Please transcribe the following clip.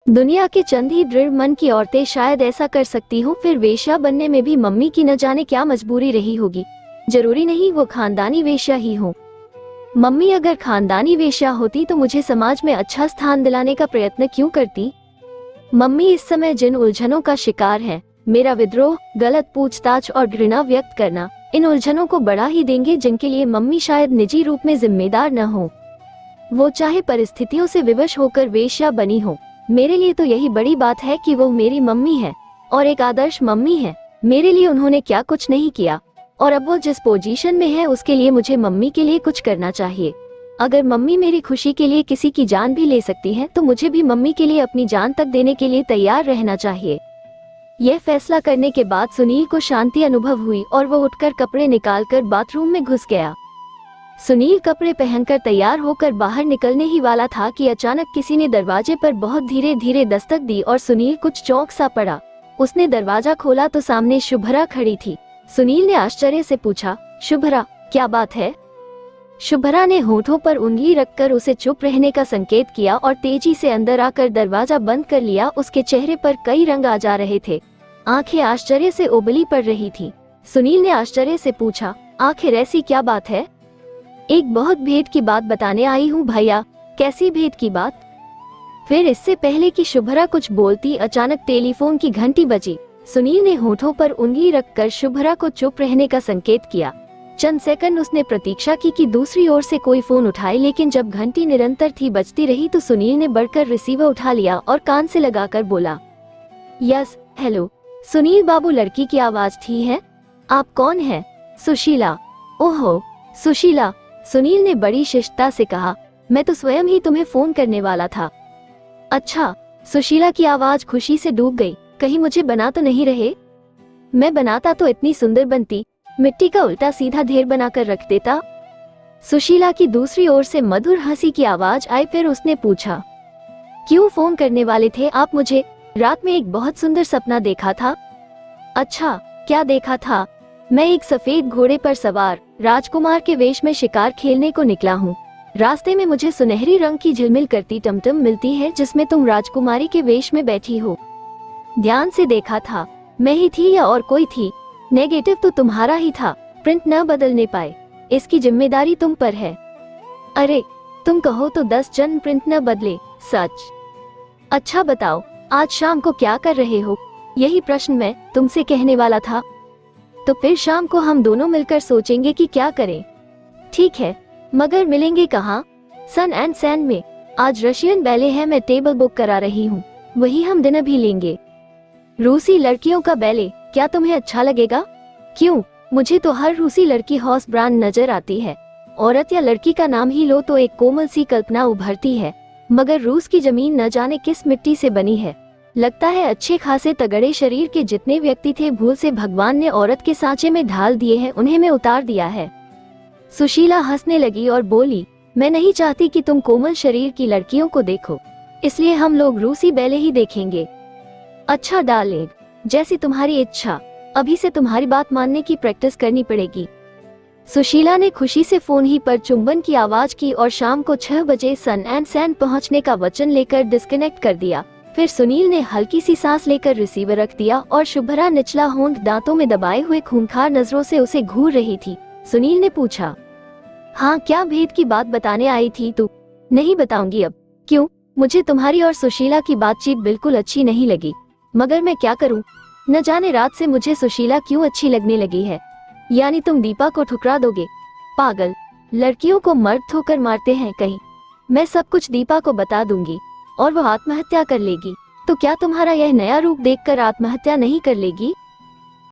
दुनिया के चंद ही दृढ़ मन की औरतें शायद ऐसा कर सकती हो, फिर वेश्या बनने में भी मम्मी की न जाने क्या मजबूरी रही होगी। जरूरी नहीं वो खानदानी वेश्या ही हो। मम्मी अगर खानदानी वेश्या होती तो मुझे समाज में अच्छा स्थान दिलाने का प्रयत्न क्यों करती। मम्मी इस समय जिन उलझनों का शिकार है, मेरा विद्रोह, गलत पूछताछ और घृणा व्यक्त करना, इन उलझनों को बढ़ा ही देंगे जिनके लिए मम्मी शायद निजी रूप में जिम्मेदार न हो। वो चाहे परिस्थितियों से विवश होकर वेश्या बनी हो, मेरे लिए तो यही बड़ी बात है कि वो मेरी मम्मी है और एक आदर्श मम्मी है। मेरे लिए उन्होंने क्या कुछ नहीं किया, और अब वो जिस पोजीशन में है उसके लिए मुझे मम्मी के लिए कुछ करना चाहिए। अगर मम्मी मेरी खुशी के लिए किसी की जान भी ले सकती है तो मुझे भी मम्मी के लिए अपनी जान तक देने के लिए तैयार रहना चाहिए। यह फैसला करने के बाद सुनील को शांति अनुभव हुई और वो उठकर कपड़े निकालकर बाथरूम में घुस गया। सुनील कपड़े पहनकर तैयार होकर बाहर निकलने ही वाला था कि अचानक किसी ने दरवाजे पर बहुत धीरे धीरे दस्तक दी और सुनील कुछ चौंक सा पड़ा। उसने दरवाजा खोला तो सामने शुभ्रा खड़ी थी। सुनील ने आश्चर्य से पूछा, शुभ्रा, क्या बात है? शुभ्रा ने होठों पर उंगली रखकर उसे चुप रहने का संकेत किया और तेजी से अंदर आकर दरवाजा बंद कर लिया। उसके चेहरे पर कई रंग आ जा रहे थे, आंखें आश्चर्य से उबली पड़ रही थी। सुनील ने आश्चर्य से पूछा, आखिर ऐसी क्या बात है? एक बहुत भेद की बात बताने आई हूँ भैया। कैसी भेद की बात? फिर इससे पहले कि शुभ्रा कुछ बोलती, अचानक टेलीफोन की घंटी बजी। सुनील ने होठों पर उंगली रखकर शुभ्रा को चुप रहने का संकेत किया। चंद सेकंड उसने प्रतीक्षा की कि दूसरी ओर से कोई फोन उठाए, लेकिन जब घंटी निरंतर थी बजती रही तो सुनील ने बढ़कर रिसीवर उठा लिया और कान से लगाकर बोला, यस, हेलो। सुनील बाबू, लड़की की आवाज थी। है आप कौन है? सुशीला। ओहो, सुशीला। सुनील ने बड़ी शिष्टता से कहा, मैं तो स्वयं ही तुम्हें फोन करने वाला था। अच्छा। सुशीला की आवाज खुशी से डूब गई। कहीं मुझे बना तो नहीं रहे? मैं बनाता तो इतनी सुंदर बनती, मिट्टी का उल्टा सीधा ढेर बनाकर रख देता। सुशीला की दूसरी ओर से मधुर हंसी की आवाज आई। फिर उसने पूछा, क्यों फोन करने वाले थे आप मुझे? रात में एक बहुत सुंदर सपना देखा था। अच्छा, क्या देखा था? मैं एक सफेद घोड़े पर सवार राजकुमार के वेश में शिकार खेलने को निकला हूँ। रास्ते में मुझे सुनहरी रंग की झिलमिल करती टमटम मिलती है जिसमें तुम राजकुमारी के वेश में बैठी हो। ध्यान से देखा था, मैं ही थी या और कोई थी? नेगेटिव तो तुम्हारा ही था, प्रिंट न बदलने पाए, इसकी जिम्मेदारी तुम पर है। अरे, तुम कहो तो 10 जन प्रिंट न बदले, सच। अच्छा बताओ, आज शाम को क्या कर रहे हो? यही प्रश्न मैं तुमसे कहने वाला था। तो फिर शाम को हम दोनों मिलकर सोचेंगे कि क्या करें। ठीक है, मगर मिलेंगे कहाँ? सन एंड सैंड में। आज रशियन बैले है, मैं टेबल बुक करा रही हूँ, वही हम डिनर भी लेंगे। रूसी लड़कियों का बैले, क्या तुम्हें अच्छा लगेगा? क्यों? मुझे तो हर रूसी लड़की हॉर्स ब्रांड नजर आती है। औरत या लड़की का नाम ही लो तो एक कोमल सी कल्पना उभरती है, मगर रूस की जमीन न जाने किस मिट्टी से बनी है। लगता है अच्छे खासे तगड़े शरीर के जितने व्यक्ति थे भूल से भगवान ने औरत के सांचे में ढाल दिए हैं, उन्हें में उतार दिया है। सुशीला हंसने लगी और बोली, मैं नहीं चाहती कि तुम कोमल शरीर की लड़कियों को देखो, इसलिए हम लोग रूसी बैले ही देखेंगे। अच्छा डार्लिंग, जैसी तुम्हारी इच्छा। अभी से तुम्हारी बात मानने की प्रैक्टिस करनी पड़ेगी। सुशीला ने खुशी से फोन ही पर चुंबन की आवाज की और शाम को 6 बजे सन एंड सैंड पहुंचने का वचन लेकर डिस्कनेक्ट कर दिया। फिर सुनील ने हल्की सी सांस लेकर रिसीवर रख दिया और शुभ्रा निचला होंठ दांतों में दबाए हुए खूंखार नजरों से उसे घूर रही थी। सुनील ने पूछा, हाँ, क्या भेद की बात बताने आई थी तू? नहीं बताऊंगी अब। क्यों? मुझे तुम्हारी और सुशीला की बातचीत बिल्कुल अच्छी नहीं लगी, मगर मैं क्या करूं? न जाने रात से मुझे सुशीला क्यों अच्छी लगने लगी है। यानी तुम दीपा को ठुकरा दोगे? पागल, लड़कियों को मर्द ठोकर मारते हैं कहीं। मैं सब कुछ दीपा को बता दूंगी और वो आत्महत्या कर लेगी। तो क्या तुम्हारा यह नया रूप देखकर आत्महत्या नहीं कर लेगी?